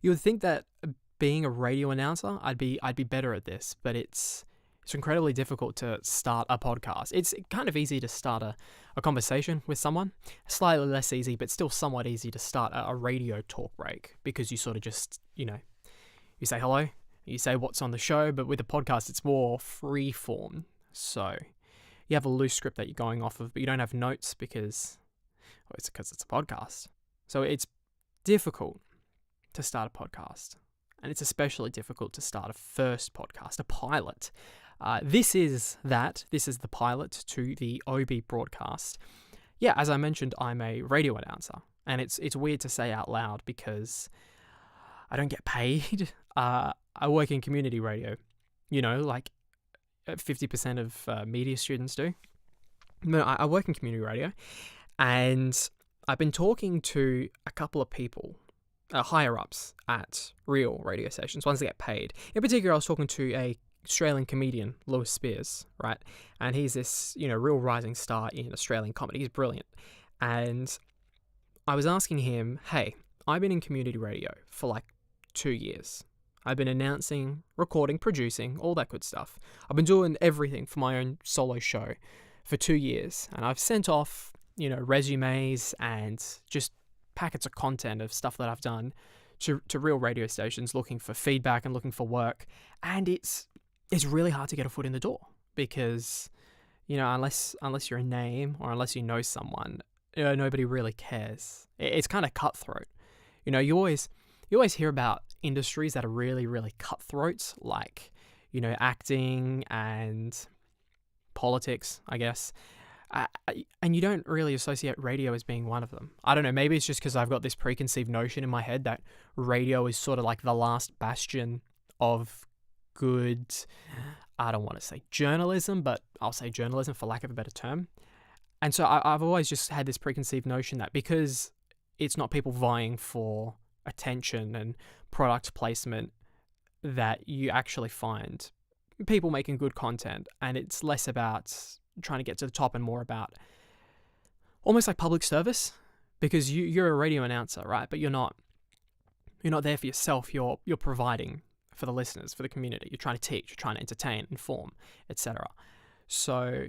You would think that being a radio announcer, I'd be better at this, but it's incredibly difficult to start a podcast. It's kind of easy to start a conversation with someone, slightly less easy, but still somewhat easy to start a radio talk break, because you sort of just, you say hello, you say what's on the show, but with a podcast, it's more free form. So you have a loose script that you're going off of, but you don't have notes because it's a podcast. So it's difficult to start a podcast. And it's especially difficult to start a first podcast, a pilot. This is the pilot to the OB broadcast. Yeah, as I mentioned, I'm a radio announcer. And it's weird to say out loud because I don't get paid. I work in community radio, like 50% of media students do. No, I work in community radio, and I've been talking to a couple of people, higher-ups at real radio stations, ones that get paid. In particular, I was talking to a Australian comedian, Lewis Spears, right? And he's this, real rising star in Australian comedy. He's brilliant. And I was asking him, hey, I've been in community radio for like 2 years. I've been announcing, recording, producing, all that good stuff. I've been doing everything for my own solo show for 2 years. And I've sent off, resumes and just packets of content of stuff that I've done to real radio stations looking for feedback and looking for work. And it's really hard to get a foot in the door because, unless you're a name or unless you know someone, nobody really cares. It's kind of cutthroat. You always hear about industries that are really, really cutthroat, like, acting and politics, I guess. And you don't really associate radio as being one of them. I don't know, maybe it's just because I've got this preconceived notion in my head that radio is sort of like the last bastion of good, I don't want to say journalism, but I'll say journalism for lack of a better term. And so I've always just had this preconceived notion that because it's not people vying for attention and product placement, that you actually find people making good content, and it's less about trying to get to the top and more about almost like public service, because you're a radio announcer, right? But you're not there for yourself. You're providing for the listeners, for the community. You're trying to teach, you're trying to entertain, inform, etc. So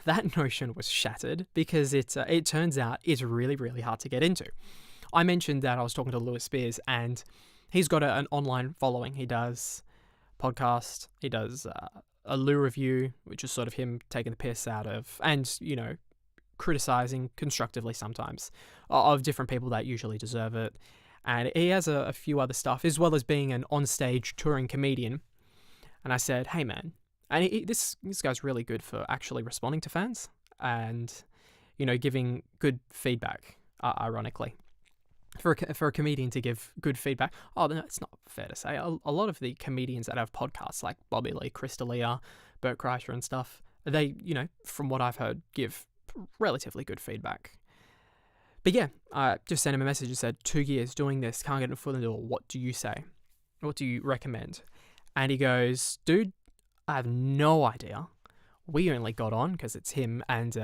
that notion was shattered because it turns out it's really, really hard to get into. I mentioned that I was talking to Lewis Spears, and he's got an online following. He does podcast, he does a Lou review, which is sort of him taking the piss out of, and, criticizing constructively sometimes of different people that usually deserve it. And he has a few other stuff, as well as being an on-stage touring comedian. And I said, hey man, and this guy's really good for actually responding to fans and, giving good feedback, ironically. For a comedian to give good feedback, no, it's not fair to say. A lot of the comedians that have podcasts, like Bobby Lee, Chris D'Elia, Bert Kreischer and stuff, they, from what I've heard, give relatively good feedback. But yeah, I just sent him a message and said, 2 years doing this, can't get a foot in the door. What do you say? What do you recommend? And he goes, dude, I have no idea. We only got on, because it's him and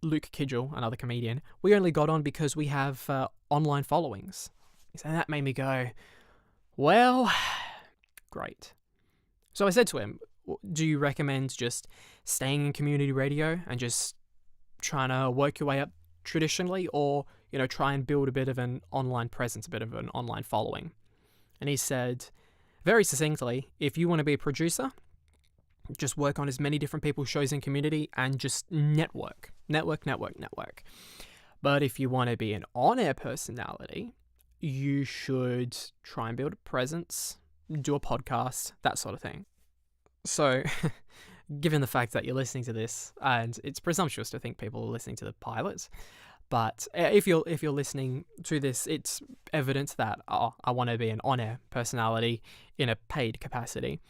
Luke Kidgel, another comedian, we only got on because we have online followings. And that made me go, well, great. So I said to him, do you recommend just staying in community radio and just trying to work your way up traditionally, or, try and build a bit of an online presence, a bit of an online following? And he said, very succinctly, if you want to be a producer, just work on as many different people's shows in community and just network. But if you want to be an on-air personality, you should try and build a presence, do a podcast, that sort of thing. So, given the fact that you're listening to this, and it's presumptuous to think people are listening to the pilots, but if you're listening to this, it's evident that I want to be an on-air personality in a paid capacity.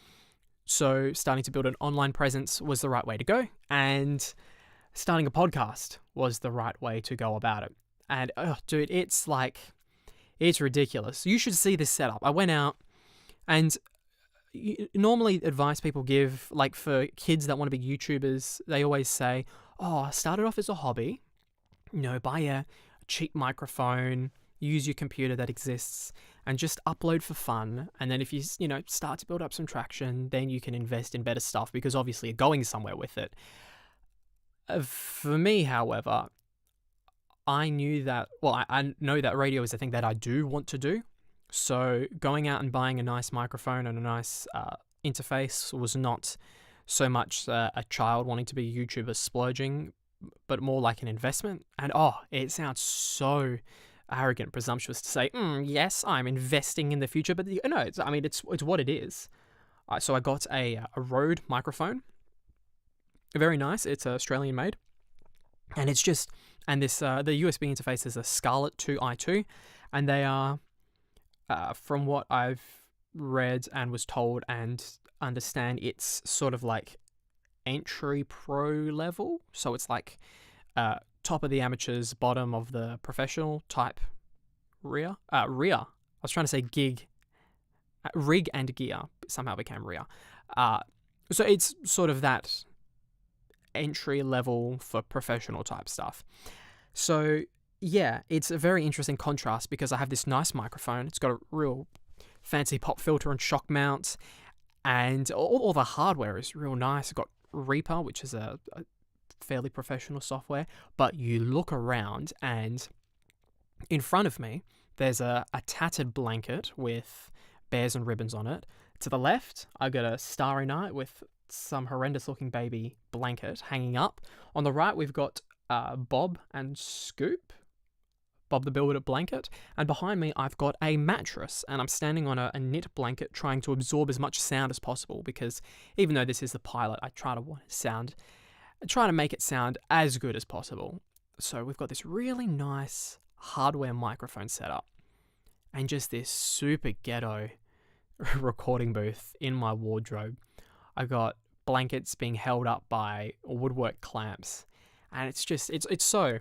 So starting to build an online presence was the right way to go, and starting a podcast was the right way to go about it. And dude, it's ridiculous. You should see this setup. I went out, and normally advice people give, like for kids that want to be YouTubers, they always say, start it off as a hobby, buy a cheap microphone, use your computer that exists, and just upload for fun. And then if you start to build up some traction, then you can invest in better stuff because obviously you're going somewhere with it. For me, however, I know that radio is a thing that I do want to do. So going out and buying a nice microphone and a nice interface was not so much a child wanting to be a YouTuber splurging, but more like an investment. And it sounds so arrogant, presumptuous to say, yes, I'm investing in the future. But no, it's what it is. So I got a Rode microphone. Very nice. It's Australian made. And it's just, and this, the USB interface is a Scarlett 2i2. And they are, from what I've read and was told and understand, it's sort of like entry pro level. So it's like top of the amateurs, bottom of the professional type rear. I was trying to say rig and gear, somehow became rear. So it's sort of that entry level for professional type stuff. So yeah, it's a very interesting contrast because I have this nice microphone. It's got a real fancy pop filter and shock mount, and all the hardware is real nice. I've got Reaper, which is a fairly professional software, but you look around and in front of me, there's a tattered blanket with bears and ribbons on it. To the left, I got a Starry Night with some horrendous looking baby blanket hanging up. On the right, we've got Bob and Scoop, Bob the Builder blanket, and behind me I've got a mattress, and I'm standing on a knit blanket trying to absorb as much sound as possible, because even though this is the pilot, I try to make it sound as good as possible. So we've got this really nice hardware microphone setup and just this super ghetto recording booth in my wardrobe. I got blankets being held up by woodwork clamps, and it's so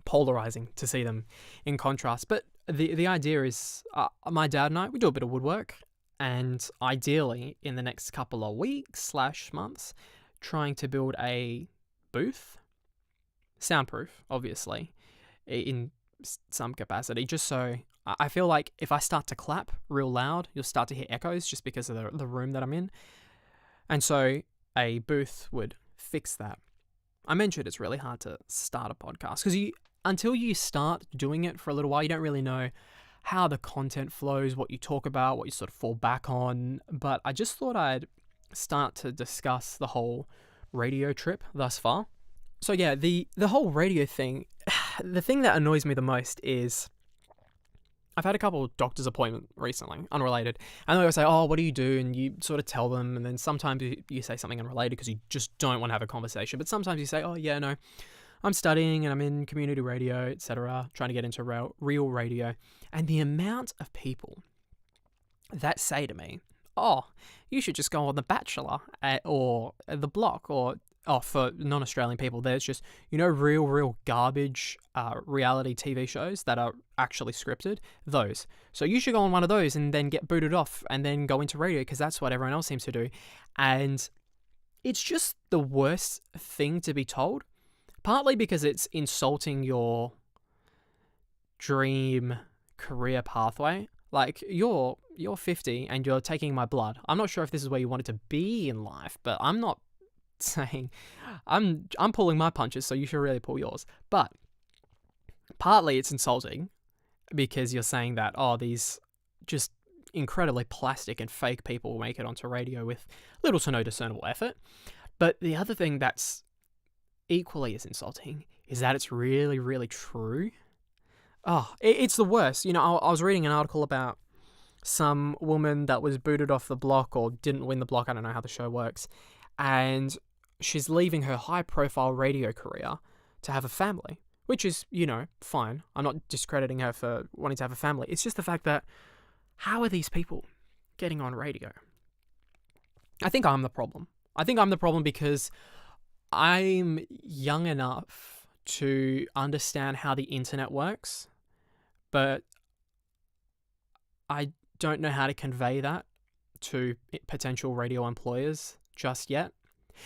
polarizing to see them in contrast. But the idea is, my dad and I, we do a bit of woodwork, and ideally in the next couple of weeks/months, trying to build a booth, soundproof, obviously, in some capacity, just so I feel like if I start to clap real loud, you'll start to hear echoes just because of the room that I'm in. And so a booth would fix that. I mentioned it's really hard to start a podcast because until you start doing it for a little while, you don't really know how the content flows, what you talk about, what you sort of fall back on. But I just thought I'd start to discuss the whole radio trip thus far. So yeah, the whole radio thing, the thing that annoys me the most is I've had a couple of doctor's appointments recently, unrelated, and they always say, what do you do? And you sort of tell them, and then sometimes you say something unrelated because you just don't want to have a conversation. But sometimes you say, yeah, no, I'm studying and I'm in community radio, etc., trying to get into real radio. And the amount of people that say to me, you should just go on The Bachelor or The Block, or for non-Australian people, there's just, real garbage reality TV shows that are actually scripted, those. So you should go on one of those and then get booted off and then go into radio because that's what everyone else seems to do. And it's just the worst thing to be told, partly because it's insulting your dream career pathway. Like, you're 50 and you're taking my blood. I'm not sure if this is where you wanted to be in life, but I'm not saying I'm pulling my punches, so you should really pull yours. But partly it's insulting because you're saying that these just incredibly plastic and fake people will make it onto radio with little to no discernible effort. But the other thing that's equally as insulting is that it's really, really true. It's the worst. I was reading an article about some woman that was booted off The Block or didn't win The Block. I don't know how the show works. And she's leaving her high-profile radio career to have a family, which is, fine. I'm not discrediting her for wanting to have a family. It's just the fact that, how are these people getting on radio? I think I'm the problem. I think I'm the problem because I'm young enough to understand how the internet works, but I don't know how to convey that to potential radio employers just yet.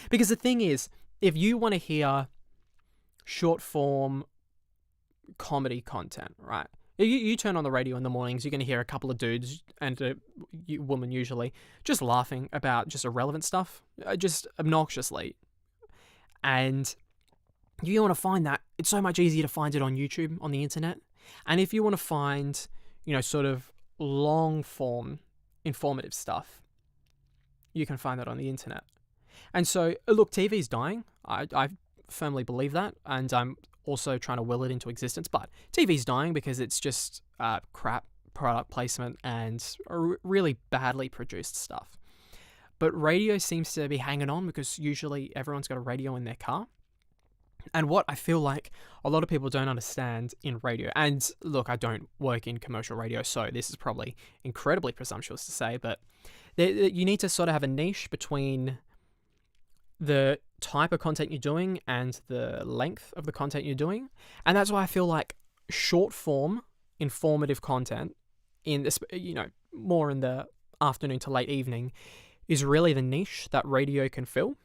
Because the thing is, if you want to hear short form comedy content, right, You turn on the radio in the mornings, you're going to hear a couple of dudes and a woman usually just laughing about just irrelevant stuff, just obnoxiously. And you want to find that, it's so much easier to find it on YouTube, on the internet. And if you want to find, sort of long form informative stuff, you can find that on the internet. And so, look, TV's dying. I firmly believe that. And I'm also trying to will it into existence. But TV's dying because it's just crap product placement and really badly produced stuff. But radio seems to be hanging on because usually everyone's got a radio in their car. And what I feel like a lot of people don't understand in radio, and look, I don't work in commercial radio, so this is probably incredibly presumptuous to say, but you need to sort of have a niche between the type of content you're doing and the length of the content you're doing. And that's why I feel like short form, informative content in this, more in the afternoon to late evening is really the niche that radio can fill.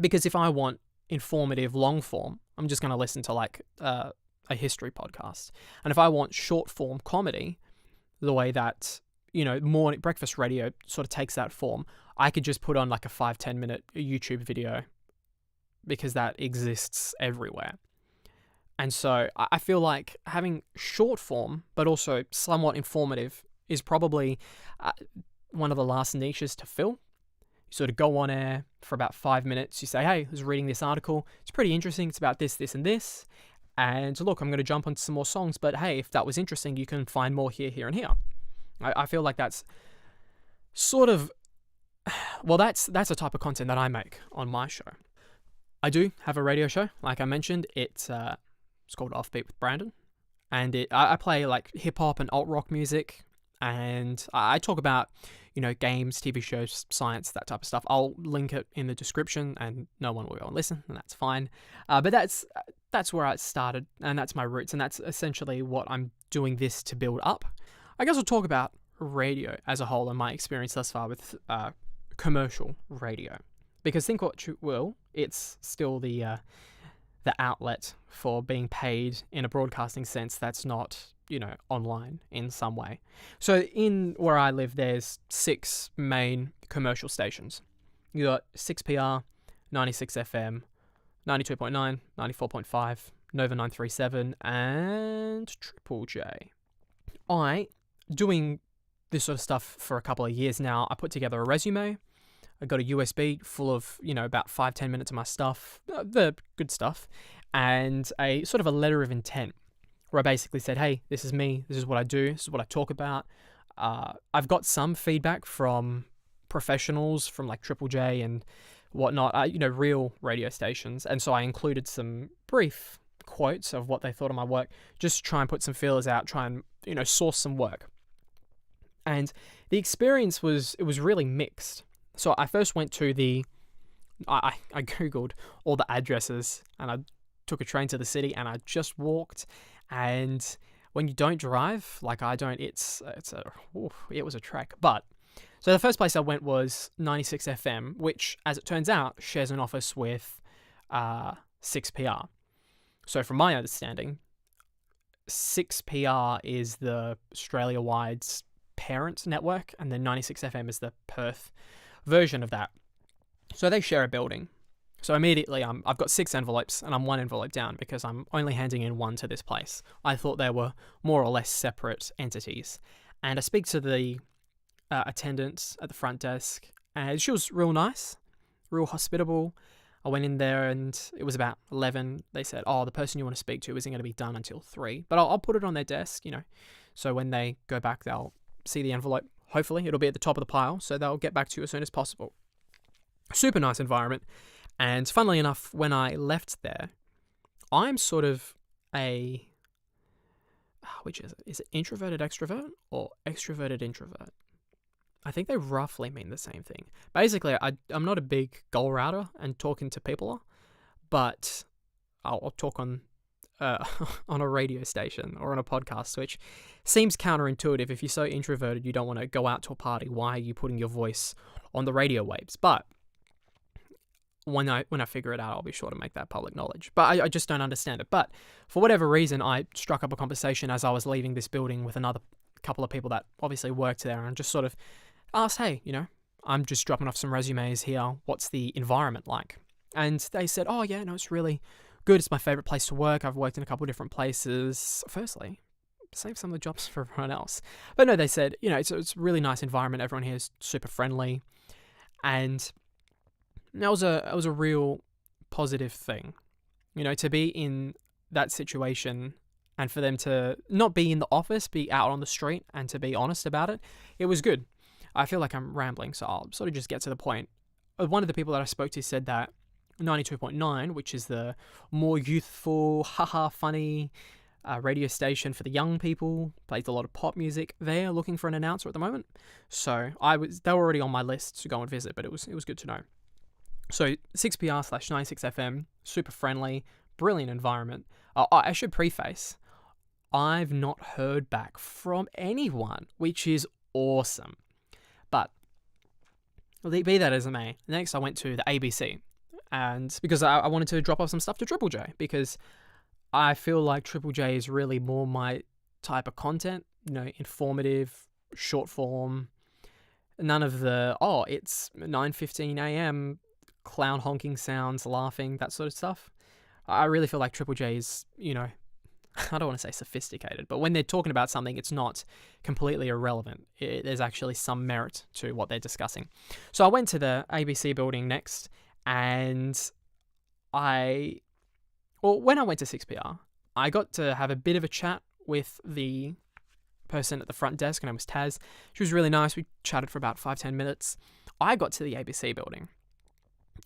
Because if I want informative long form, I'm just going to listen to like a history podcast. And if I want short form comedy, the way that morning breakfast radio sort of takes that form, I could just put on like a 5-10 minute YouTube video because that exists everywhere. And so I feel like having short form but also somewhat informative is probably one of the last niches to fill. You sort of go on air for about 5 minutes. You say, hey, I was reading this article. It's pretty interesting. It's about this, this, and this. And look, I'm going to jump onto some more songs. But hey, if that was interesting, you can find more here, here, and here. I feel like that's sort of, well, that's a type of content that I make on my show. I do have a radio show. Like I mentioned, it's called Offbeat with Brandon. And I play like hip-hop and alt-rock music. And I talk about, games, TV shows, science, that type of stuff. I'll link it in the description and no one will go and listen, and that's fine. But that's where I started, and that's my roots, and that's essentially what I'm doing this to build up. I guess I'll talk about radio as a whole and my experience thus far with commercial radio. Because think what you will, it's still the outlet for being paid in a broadcasting sense that's not, online in some way. So in where I live, there's 6 main commercial stations. You got 6PR, 96 FM, 92.9, 94.5, Nova 937, and Triple J. Doing this sort of stuff for a couple of years now, I put together a resume. I got a USB full of, about 5-10 minutes of my stuff, the good stuff, and a sort of a letter of intent where I basically said, hey, this is me, this is what I do, this is what I talk about. I've got some feedback from professionals from like Triple J and whatnot, real radio stations, and so I included some brief quotes of what they thought of my work, just to try and put some feelers out, try and, source some work. And the experience was really mixed. So I first went to I Googled all the addresses and I took a train to the city and I just walked. And when you don't drive, like I don't, it was a trek. But so the first place I went was 96 FM, which, as it turns out, shares an office with 6PR. So from my understanding, 6PR is the Australia-wide parent network, and then 96 FM is the Perth version of that. So they share a building. So immediately I've got 6 envelopes and I'm 1 envelope down because I'm only handing in 1 to this place. I thought they were more or less separate entities. And I speak to the attendant at the front desk and she was real nice, real hospitable. I went in there and it was about 11. They said, the person you want to speak to isn't going to be done until 3. But I'll put it on their desk, So when they go back, they'll see the envelope. Hopefully it'll be at the top of the pile, so they'll get back to you as soon as possible. Super nice environment. And funnily enough, when I left there, I'm sort of which is it? Is it introverted extrovert or extroverted introvert? I think they roughly mean the same thing. Basically, I'm not a big goal router and talking to people, but I'll talk on on a radio station or on a podcast, which seems counterintuitive. If you're so introverted, you don't want to go out to a party. Why are you putting your voice on the radio waves? But when I figure it out, I'll be sure to make that public knowledge. But I just don't understand it. But for whatever reason, I struck up a conversation as I was leaving this building with another couple of people that obviously worked there, and just sort of asked, hey, I'm just dropping off some resumes here. What's the environment like? And they said, oh yeah, no, it's really good. It's my favorite place to work. I've worked in a couple of different places. Firstly, save some of the jobs for everyone else. But no, they said, it's a really nice environment. Everyone here is super friendly. And that was a real positive thing, to be in that situation and for them to not be in the office, be out on the street and to be honest about it. It was good. I feel like I'm rambling, so I'll sort of just get to the point. One of the people that I spoke to said that 92.9, which is the more youthful, haha, funny radio station for the young people, plays a lot of pop music. They are looking for an announcer at the moment. So they were already on my list to go and visit, but it was good to know. So 6PR/96FM, super friendly, brilliant environment. I should preface, I've not heard back from anyone, which is awesome. But be that as it may, next I went to the ABC, and because I wanted to drop off some stuff to Triple J, because I feel like Triple J is really more my type of content, informative, short form, none of the, it's 9:15 a.m., clown honking sounds, laughing, that sort of stuff. I really feel like Triple J is, I don't want to say sophisticated, but when they're talking about something, it's not completely irrelevant. There's actually some merit to what they're discussing. So I went to the ABC building next, and when I went to 6PR, I got to have a bit of a chat with the person at the front desk. Her name was Taz. She was really nice. We chatted for about 5-10 minutes. I got to the ABC building.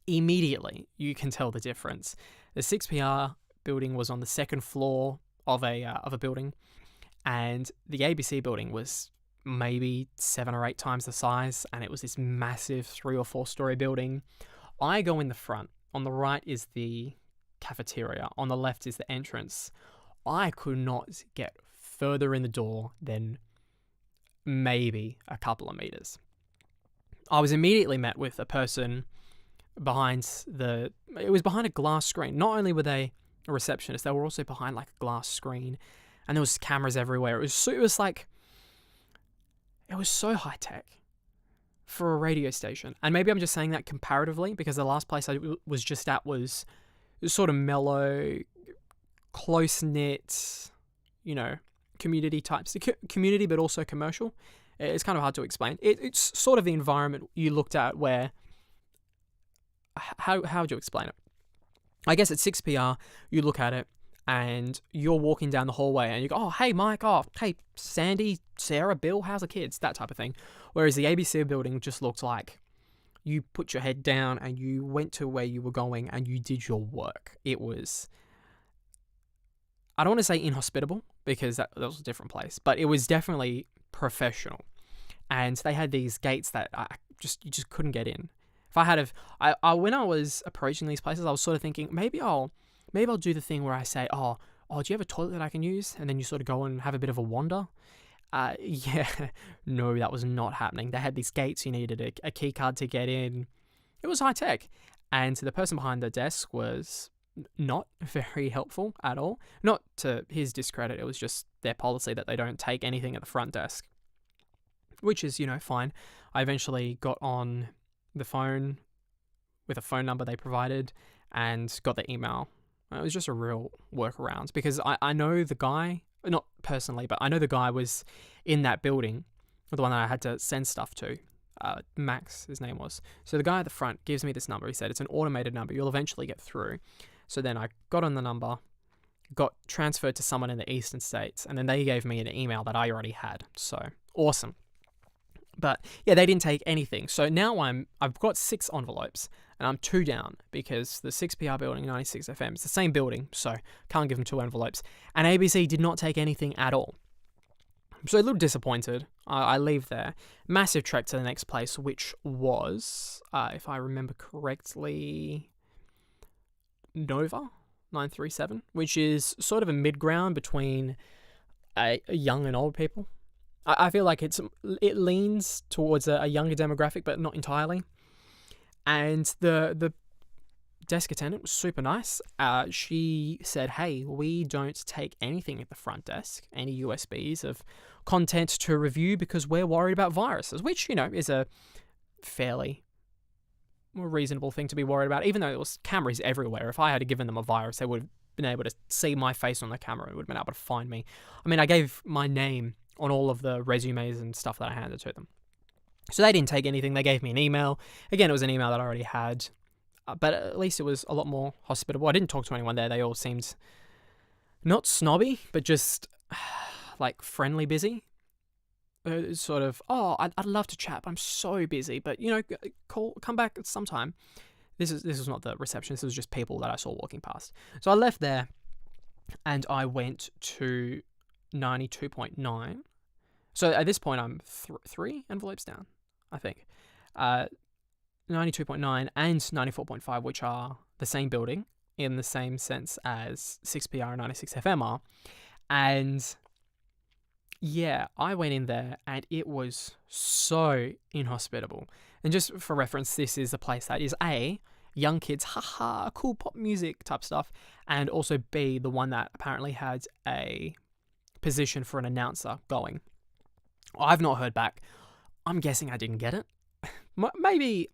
Immediately, you can tell the difference. The 6PR building was on the second floor of a building, and the ABC building was maybe 7 or 8 times the size, and it was this massive 3 or 4 story building. I go in the front. On the right is the cafeteria. On the left is the entrance. I could not get further in the door than maybe a couple of meters. I was immediately met with a person it was behind a glass screen. Not only were they a receptionist, they were also behind like a glass screen, and there was cameras everywhere. It was so high tech for a radio station. And maybe I'm just saying that comparatively, because the last place I was just at was sort of mellow, close-knit, community types. Community, but also commercial. It's kind of hard to explain. It's sort of the environment you looked at where... How would you explain it? I guess at 6PR, you look at it and you're walking down the hallway and you go, oh, hey, Mike, oh, hey, Sandy, Sarah, Bill, how's the kids? That type of thing. Whereas the ABC building just looked like you put your head down and you went to where you were going and you did your work. It was, I don't want to say inhospitable, because that was a different place, but it was definitely professional. And they had these gates that you just couldn't get in. If I had when I was approaching these places, I was sort of thinking, maybe I'll do the thing where I say, oh, do you have a toilet that I can use? And then you sort of go and have a bit of a wander. No, that was not happening. They had these gates, you needed a key card to get in. It was high tech. And the person behind the desk was not very helpful at all. Not to his discredit, it was just their policy that they don't take anything at the front desk, which is, fine. I eventually got on the phone with a phone number they provided and got the email. It was just a real workaround, because I know the guy, not personally, but I know the guy was in that building, the one that I had to send stuff to. Max, his name was. So the guy at the front gives me this number. He said, it's an automated number. You'll eventually get through. So then I got on the number, got transferred to someone in the eastern states, and then they gave me an email that I already had. So awesome. But yeah, they didn't take anything. So now I've got 6 envelopes and I'm 2 down, because the 6PR building, 96 FM, it's the same building, so can't give them 2 envelopes. And ABC did not take anything at all. So a little disappointed. I leave there. Massive trek to the next place, which was, if I remember correctly, Nova 937, which is sort of a mid-ground between young and old people. I feel like it leans towards a younger demographic, but not entirely. And the desk attendant was super nice. She said, hey, we don't take anything at the front desk, any USBs of content to review because we're worried about viruses, which, is a fairly reasonable thing to be worried about, even though there was cameras everywhere. If I had given them a virus, they would have been able to see my face on the camera and would have been able to find me. I mean, I gave my name on all of the resumes and stuff that I handed to them. So they didn't take anything. They gave me an email. Again, it was an email that I already had, but at least it was a lot more hospitable. I didn't talk to anyone there. They all seemed not snobby, but just like friendly busy. Sort of, I'd love to chat, but I'm so busy. But come back at some time. This was not the reception. This was just people that I saw walking past. So I left there, and I went to 92.9. So at this point, I'm 3 envelopes down, I think. 92.9 and 94.5, which are the same building in the same sense as 6PR and 96FM are. And yeah, I went in there and it was so inhospitable. And just for reference, this is a place that is A, young kids, haha, cool pop music type stuff, and also B, the one that apparently had a position for an announcer going. I've not heard back. I'm guessing I didn't get it. Maybe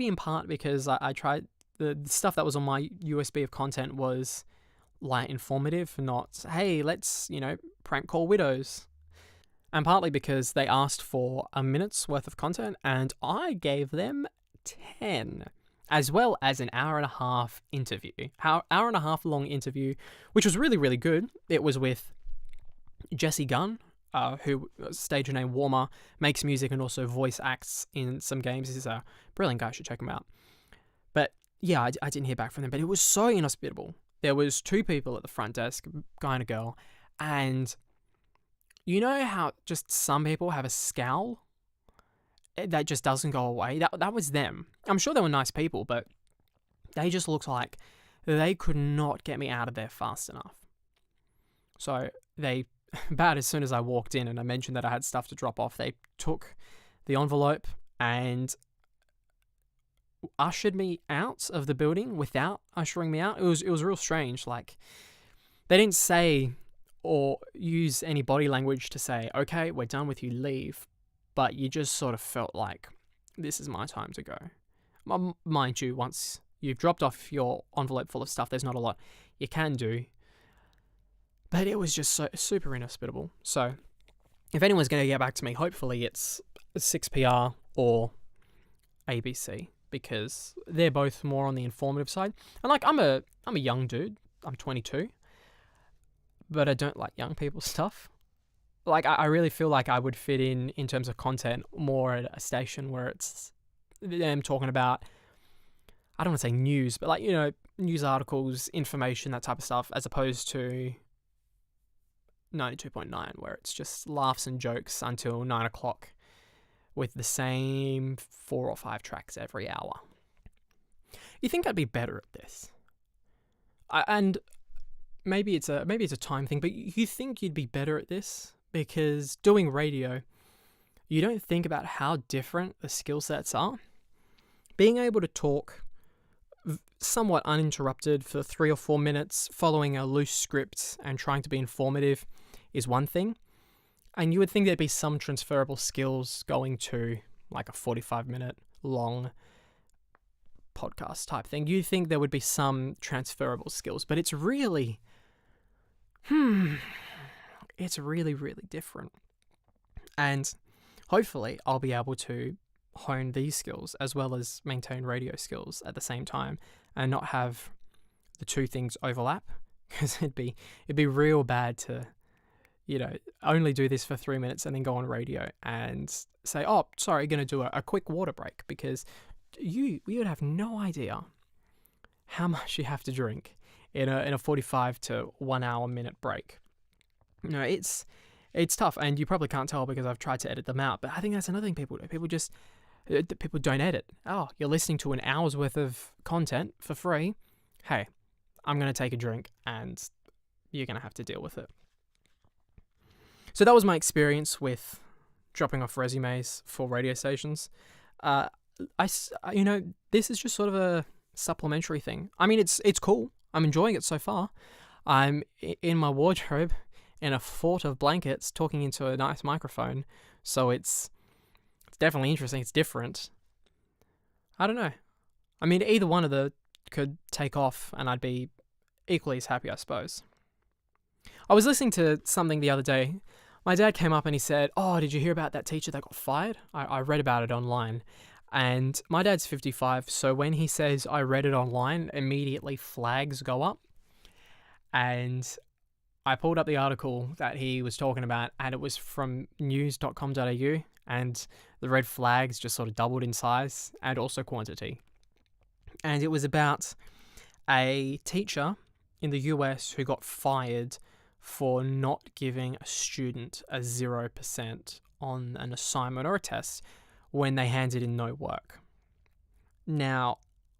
in part because I tried, the stuff that was on my USB of content was light informative, not, hey, let's, prank call widows. And partly because they asked for a minute's worth of content and I gave them 10, as well as an hour and a half interview. Hour and a half long interview, which was really, really good. It was with Jesse Gunn, who, stage name Warmer, makes music and also voice acts in some games. He's a brilliant guy, you should check him out. But yeah, I didn't hear back from them, but it was so inhospitable. There was 2 people at the front desk, guy and a girl, and you know how just some people have a scowl that just doesn't go away? That was them. I'm sure they were nice people, but they just looked like they could not get me out of there fast enough. So about as soon as I walked in and I mentioned that I had stuff to drop off, they took the envelope and ushered me out of the building without ushering me out. It was real strange. Like, they didn't say or use any body language to say, okay, we're done with you, leave. But you just sort of felt like, this is my time to go. Mind you, once you've dropped off your envelope full of stuff, there's not a lot you can do. But it was just so super inhospitable. So if anyone's going to get back to me, hopefully it's 6PR or ABC, because they're both more on the informative side. And like, I'm a young dude. I'm 22. But I don't like young people's stuff. Like, I really feel like I would fit in terms of content more at a station where it's them talking about, I don't want to say news, but like, news articles, information, that type of stuff, as opposed to 92.9, where it's just laughs and jokes until 9 o'clock with the same 4 or 5 tracks every hour. You think I'd be better at this? And maybe it's a time thing, but you think you'd be better at this? Because doing radio, you don't think about how different the skill sets are. Being able to talk somewhat uninterrupted for 3 or 4 minutes, following a loose script and trying to be informative is one thing. And you would think there'd be some transferable skills going to like a 45-minute long podcast type thing. You think there would be some transferable skills, but it's really, it's really, really different. And hopefully I'll be able to hone these skills as well as maintain radio skills at the same time and not have the 2 things overlap, because it'd be real bad to, only do this for 3 minutes and then go on radio and say, oh, sorry, going to do a quick water break, because you would have no idea how much you have to drink in a 45 to 1 hour minute break. It's tough, and you probably can't tell because I've tried to edit them out, but I think that's another thing people do. People don't edit. Oh, you're listening to an hour's worth of content for free. Hey, I'm going to take a drink and you're going to have to deal with it. So that was my experience with dropping off resumes for radio stations. This is just sort of a supplementary thing. I mean, it's cool. I'm enjoying it so far. I'm in my wardrobe in a fort of blankets talking into a nice microphone. So it's definitely interesting. It's different. I don't know. I mean, either one of the could take off and I'd be equally as happy, I suppose. I was listening to something the other day. My dad came up and he said, "Oh, did you hear about that teacher that got fired?" I read about it online. And my dad's 55, so when he says I read it online, immediately flags go up. And I pulled up the article that he was talking about, and it was from news.com.au, and the red flags just sort of doubled in size and also quantity. And it was about a teacher in the US who got fired for not giving a student a 0% on an assignment or a test when they handed in no work. Now,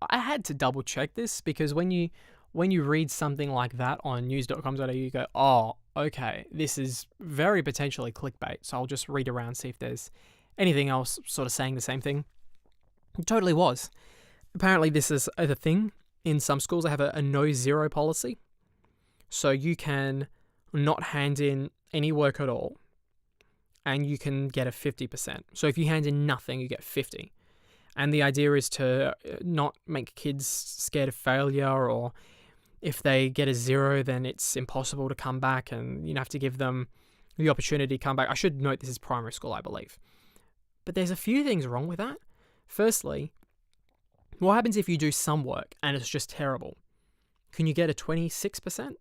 I had to double check this because when you read something like that on news.com.au, you go, "Oh, okay, this is very potentially clickbait." So I'll just read around, see if there's anything else sort of saying the same thing. It totally was. Apparently, this is a thing. In some schools, they have a no-zero policy. So you can not hand in any work at all, and you can get a 50%. So if you hand in nothing, you get 50. And the idea is to not make kids scared of failure, or if they get a 0, then it's impossible to come back and you have to give them the opportunity to come back. I should note this is primary school, I believe. But there's a few things wrong with that. Firstly, what happens if you do some work and it's just terrible? Can you get a 26%?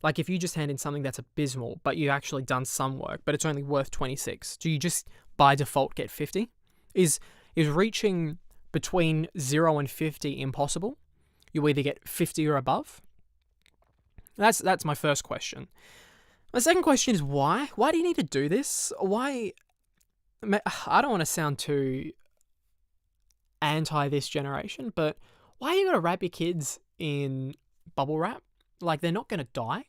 Like if you just hand in something that's abysmal, but you've actually done some work, but it's only worth 26, do you just by default get 50? Is reaching between 0 and 50 impossible? You either get 50 or above? That's my first question. My second question is why? Why do you need to do this? Why? I don't want to sound too anti this generation, but why you gotta wrap your kids in bubble wrap? Like, they're not gonna die.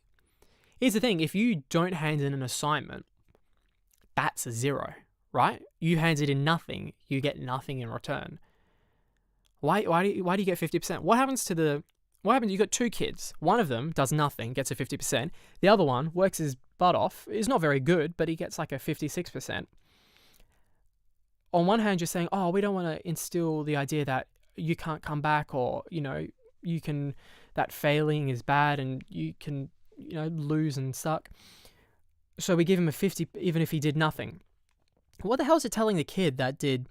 Here's the thing, if you don't hand in an assignment, that's a 0, right? You handed in nothing, you get nothing in return. Why do you get 50%? What happens? You got 2 kids. One of them does nothing, gets a 50%. The other one works his butt off, is not very good, but he gets like a 56%. On one hand, you're saying, "Oh, we don't want to instill the idea that you can't come back, or, that failing is bad and you can, lose and suck. So we give him a 50 even if he did nothing." What the hell is it telling the kid that did,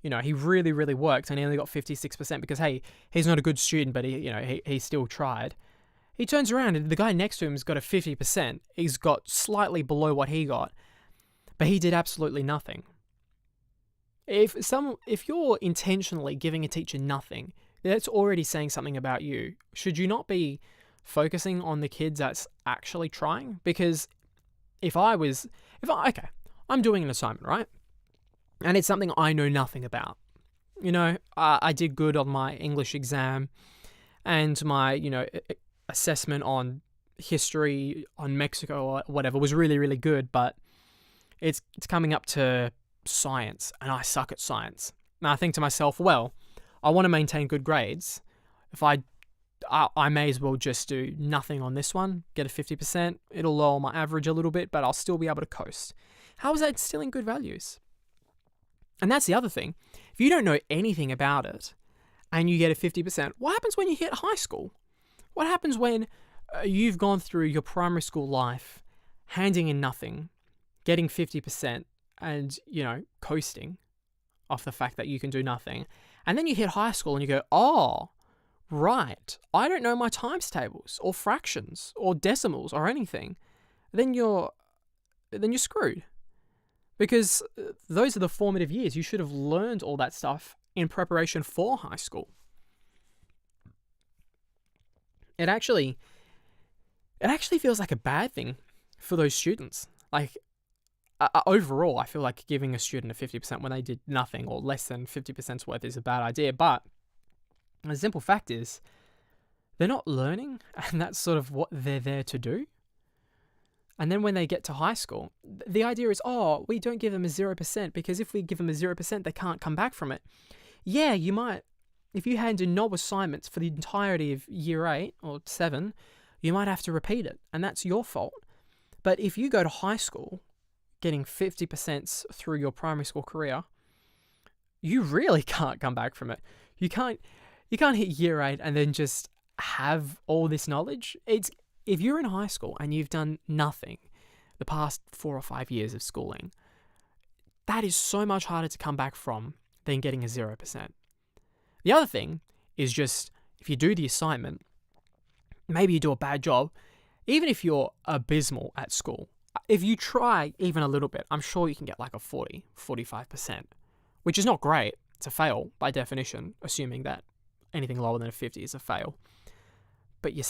he really, really worked and he only got 56% because, hey, he's not a good student, but he still tried. He turns around and the guy next to him has got a 50%. He's got slightly below what he got, but he did absolutely nothing. If you're intentionally giving a teacher nothing, that's already saying something about you. Should you not be focusing on the kids that's actually trying? Because I'm doing an assignment, right? And it's something I know nothing about. I did good on my English exam and my, assessment on history on Mexico or whatever was really, really good, but it's coming up to science and I suck at science. And I think to myself, well, I want to maintain good grades. If I may as well just do nothing on this one, get a 50%. It'll lower my average a little bit, but I'll still be able to coast. How is that instilling good values? And that's the other thing. If you don't know anything about it and you get a 50%, what happens when you hit high school? What happens when you've gone through your primary school life, handing in nothing, getting 50%, and, coasting off the fact that you can do nothing. And then you hit high school and you go, "Oh, right, I don't know my times tables or fractions or decimals or anything." Then you're screwed. Because those are the formative years. You should have learned all that stuff in preparation for high school. It actually feels like a bad thing for those students. Like, overall, I feel like giving a student a 50% when they did nothing or less than 50% worth is a bad idea. But the simple fact is, they're not learning, and that's sort of what they're there to do. And then when they get to high school, the idea is, "Oh, we don't give them a 0% because if we give them a 0%, they can't come back from it." Yeah, you might if you hand in no assignments for the entirety of year 8 or 7, you might have to repeat it, and that's your fault. But if you go to high school getting 50% through your primary school career, you really can't come back from it. You can't hit year 8 and then just have all this knowledge. If you're in high school and you've done nothing the past 4 or 5 years of schooling, that is so much harder to come back from than getting a 0%. The other thing is just, if you do the assignment, maybe you do a bad job, even if you're abysmal at school, if you try even a little bit, I'm sure you can get like a 40, 45%, which is not great. It's a fail by definition, assuming that anything lower than a 50 is a fail. But you're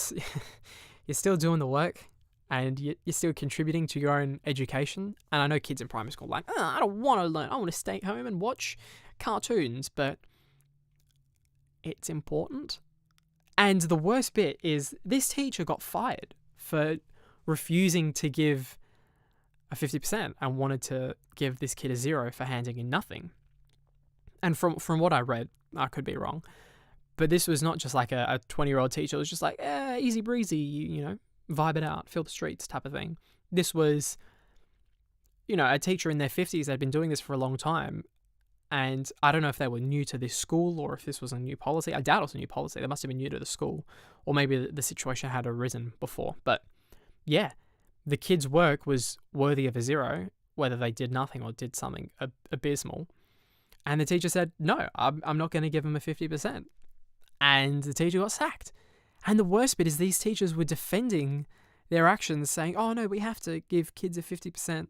still doing the work, and you're still contributing to your own education. And I know kids in primary school are like, I don't want to learn. I want to stay home and watch cartoons, but it's important. And the worst bit is this teacher got fired for refusing to give a 50% and wanted to give this kid a 0 for handing in nothing. And from what I read, I could be wrong, but this was not just like a 20-year-old teacher. It was just like, easy breezy, you know, vibe it out, feel the streets type of thing. This was, a teacher in their 50s that had been doing this for a long time. And I don't know if they were new to this school or if this was a new policy. I doubt it was a new policy. They must have been new to the school, or maybe the situation had arisen before. But yeah, the kids' work was worthy of a 0, whether they did nothing or did something abysmal. And the teacher said, no, I'm not going to give them a 50%. And the teacher got sacked. And the worst bit is these teachers were defending their actions, saying, oh no, we have to give kids a 50%.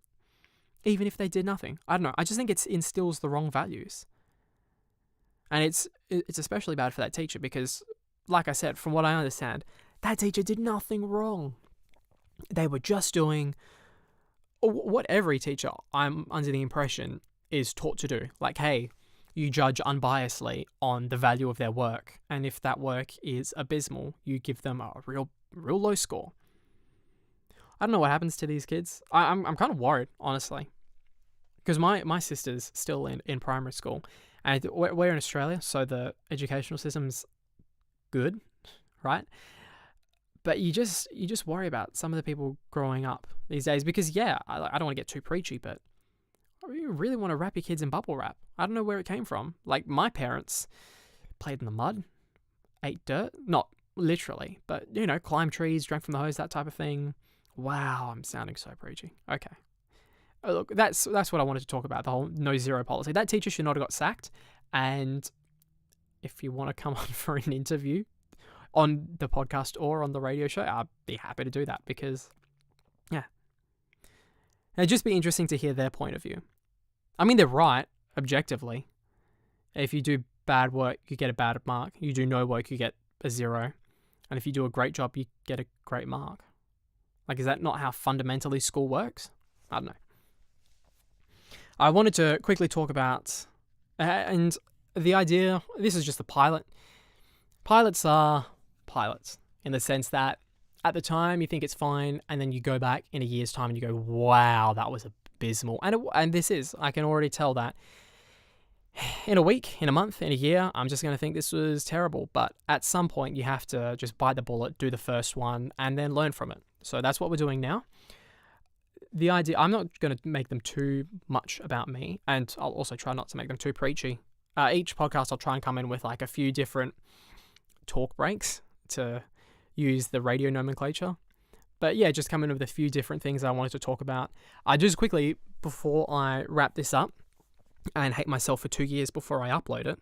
Even if they did nothing. I don't know. I just think it instills the wrong values. And it's especially bad for that teacher because, like I said, from what I understand, that teacher did nothing wrong. They were just doing what every teacher, I'm under the impression, is taught to do. Like, hey, you judge unbiasedly on the value of their work. And if that work is abysmal, you give them a real low score. I don't know what happens to these kids. I'm kind of worried, honestly. Because my sister's still in primary school. And we're in Australia, so the educational system's good, right? But you just worry about some of the people growing up these days. Because, yeah, I don't want to get too preachy, but you really want to wrap your kids in bubble wrap. I don't know where it came from. Like, my parents played in the mud, ate dirt. Not literally, but, climbed trees, drank from the hose, that type of thing. Wow, I'm sounding so preachy. Okay. Look, that's what I wanted to talk about, the whole no 0 policy. That teacher should not have got sacked. And if you want to come on for an interview on the podcast or on the radio show, I'd be happy to do that because, yeah. It'd just be interesting to hear their point of view. I mean, they're right, objectively. If you do bad work, you get a bad mark. You do no work, you get a 0. And if you do a great job, you get a great mark. Like, is that not how fundamentally school works? I don't know. I wanted to quickly talk about, and the idea, this is just the pilot. Pilots are pilots in the sense that at the time you think it's fine, and then you go back in a year's time and you go, wow, that was abysmal. And this is, I can already tell that in a week, in a month, in a year, I'm just going to think this was terrible. But at some point you have to just bite the bullet, do the first one, and then learn from it. So that's what we're doing now. The idea, I'm not going to make them too much about me, and I'll also try not to make them too preachy. Each podcast I'll try and come in with like a few different talk breaks to use the radio nomenclature. But yeah, just come in with a few different things I wanted to talk about. Just quickly, before I wrap this up and hate myself for 2 years before I upload it,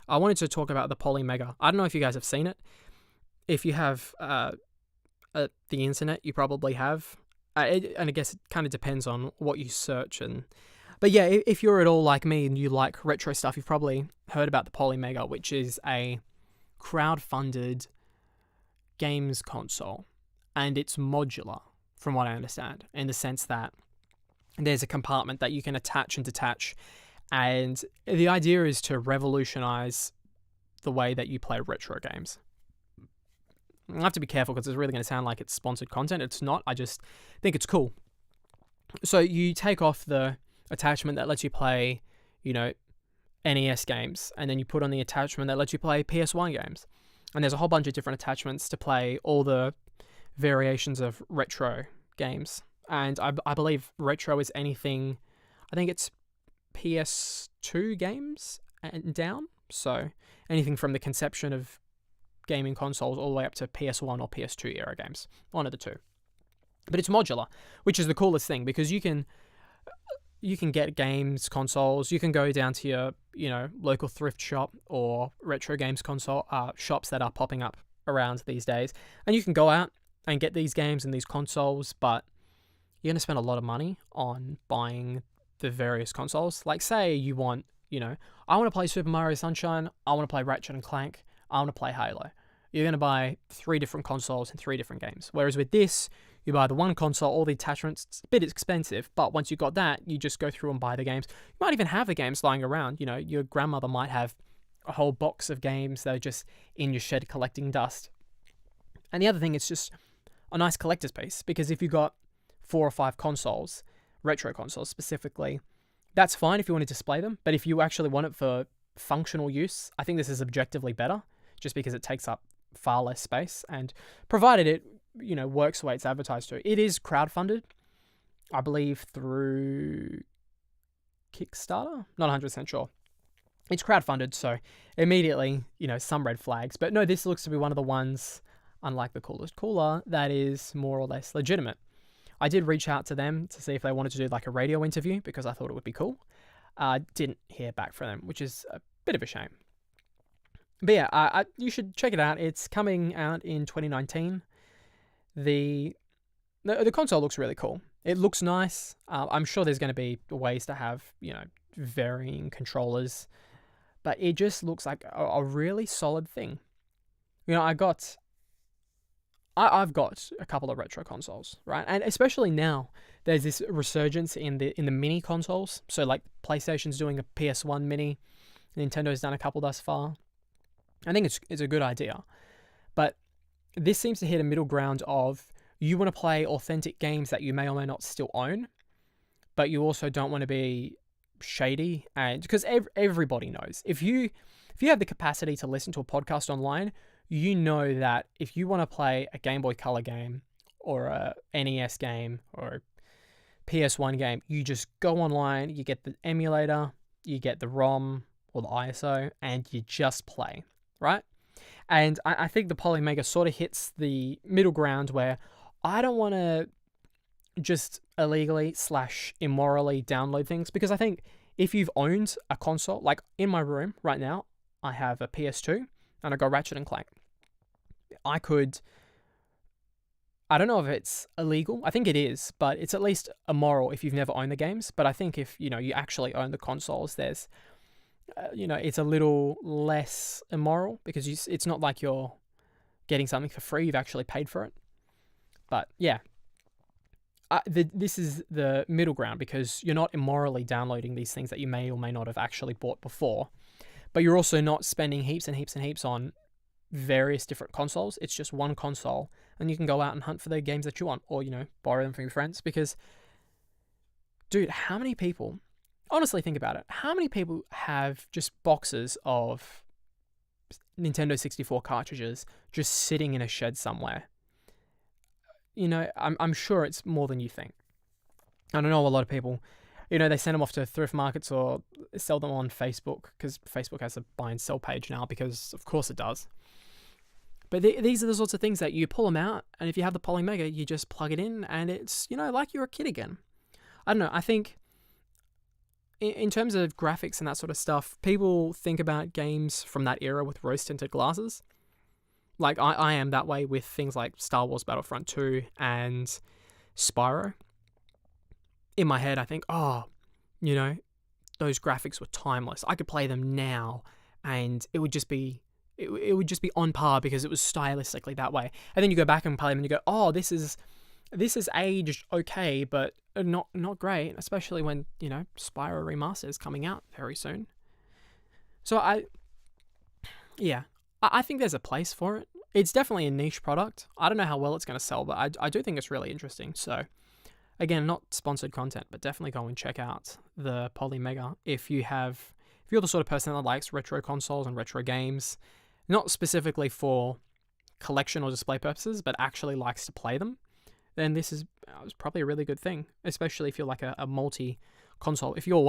I wanted to talk about the Polymega. I don't know if you guys have seen it. If you have the internet, you probably have. And I guess it kind of depends on what you search. But yeah, if you're at all like me and you like retro stuff, you've probably heard about the Polymega, which is a crowd-funded games console. And it's modular, from what I understand, in the sense that there's a compartment that you can attach and detach. And the idea is to revolutionize the way that you play retro games. I have to be careful because it's really going to sound like it's sponsored content. It's not. I just think it's cool. So you take off the attachment that lets you play, NES games, and then you put on the attachment that lets you play PS1 games. And there's a whole bunch of different attachments to play all the variations of retro games. And I believe retro is anything, I think it's PS2 games and down. So anything from the conception of gaming consoles all the way up to PS1 or PS2 era games. One of the two. But it's modular, which is the coolest thing, because you can get games consoles. You can go down to your local thrift shop or retro games console shops that are popping up around these days, and you can go out and get these games and these consoles, but you're going to spend a lot of money on buying the various consoles. Like, say you want, I want to play Super Mario Sunshine, I want to play Ratchet and Clank, I want to play Halo. You're going to buy 3 different consoles and 3 different games. Whereas with this, you buy the one console, all the attachments. It's a bit expensive, but once you got that, you just go through and buy the games. You might even have the games lying around. Your grandmother might have a whole box of games that are just in your shed collecting dust. And the other thing, it's just a nice collector's piece, because if you got 4 or 5 consoles, retro consoles specifically, that's fine if you want to display them. But if you actually want it for functional use, I think this is objectively better, just because it takes up far less space, and provided it works the way it's advertised to. It is crowdfunded, I believe, through Kickstarter. Not 100% sure. It's crowdfunded, so immediately, some red flags. But no, this looks to be one of the ones, unlike the Coolest Cooler, that is more or less legitimate. I did reach out to them to see if they wanted to do like a radio interview, because I thought it would be cool. Didn't hear back from them, which is a bit of a shame. But yeah, you should check it out. It's coming out in 2019. The console looks really cool. It looks nice. I'm sure there's going to be ways to have, varying controllers, but it just looks like a really solid thing. I've got a couple of retro consoles, right? And especially now, there's this resurgence in the mini consoles. So like PlayStation's doing a PS1 mini, Nintendo's done a couple thus far. I think it's a good idea, but this seems to hit a middle ground of, you want to play authentic games that you may or may not still own, but you also don't want to be shady. And because everybody knows, if you have the capacity to listen to a podcast online, you know that if you want to play a Game Boy Color game or a NES game or a PS1 game, you just go online, you get the emulator, you get the ROM or the ISO, and you just play, right? And I think the Polymega sort of hits the middle ground where I don't want to just illegally / immorally download things, because I think if you've owned a console, like in my room right now, I have a PS2 and I got Ratchet and Clank. I don't know if it's illegal. I think it is, but it's at least immoral if you've never owned the games. But I think if, you actually own the consoles, there's, it's a little less immoral, because it's not like you're getting something for free. You've actually paid for it. But yeah, this is the middle ground, because you're not immorally downloading these things that you may or may not have actually bought before, but you're also not spending heaps and heaps and heaps on various different consoles. It's just one console, and you can go out and hunt for the games that you want, or, borrow them from your friends. Because, dude, how many people, honestly think about it, how many people have just boxes of Nintendo 64 cartridges just sitting in a shed somewhere? I'm sure it's more than you think. I don't know, a lot of people, they send them off to thrift markets or sell them on Facebook, because Facebook has a buy and sell page now, because of course it does. But these are the sorts of things that you pull them out, and if you have the Polymega, you just plug it in, and it's, like you're a kid again. I don't know, I think in terms of graphics and that sort of stuff, people think about games from that era with rose-tinted glasses. Like, I am that way with things like Star Wars Battlefront 2 and Spyro. In my head, I think, those graphics were timeless. I could play them now, and it would just be on par, because it was stylistically that way. And then you go back and play them, and you go, oh, this is aged okay, but not great, especially when, Spyro Remaster is coming out very soon. So I think there's a place for it. It's definitely a niche product. I don't know how well it's going to sell, but I do think it's really interesting. So, again, not sponsored content, but definitely go and check out the Polymega if if you're the sort of person that likes retro consoles and retro games, not specifically for collection or display purposes, but actually likes to play them, then this is probably a really good thing, especially if you're like a multi-console. If you're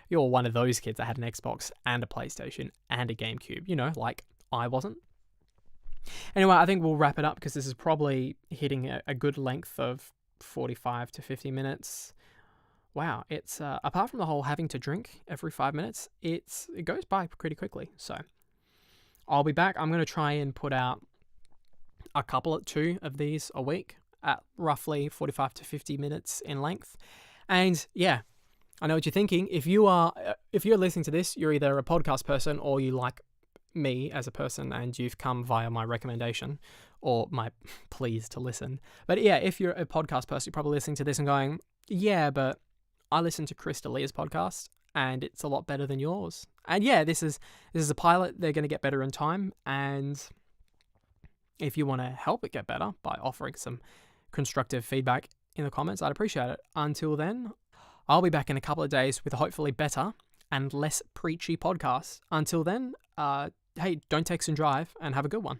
one of those kids that had an Xbox and a PlayStation and a GameCube, like I wasn't. Anyway, I think we'll wrap it up because this is probably hitting a good length of 45 to 50 minutes. Wow, it's apart from the whole having to drink every 5 minutes, it goes by pretty quickly. So I'll be back. I'm going to try and put out two of these a week at roughly 45 to 50 minutes in length. And yeah, I know what you're thinking. If you're listening to this, you're either a podcast person or you like me as a person and you've come via my recommendation or my pleas to listen. But yeah, if you're a podcast person, you're probably listening to this and going, yeah, but I listened to Chris D'Elia's podcast and it's a lot better than yours. And yeah, this is a pilot. They're going to get better in time. And if you want to help it get better by offering some constructive feedback in the comments, I'd appreciate it. Until then, I'll be back in a couple of days with a hopefully better and less preachy podcast. Until then, hey, don't text and drive and have a good one.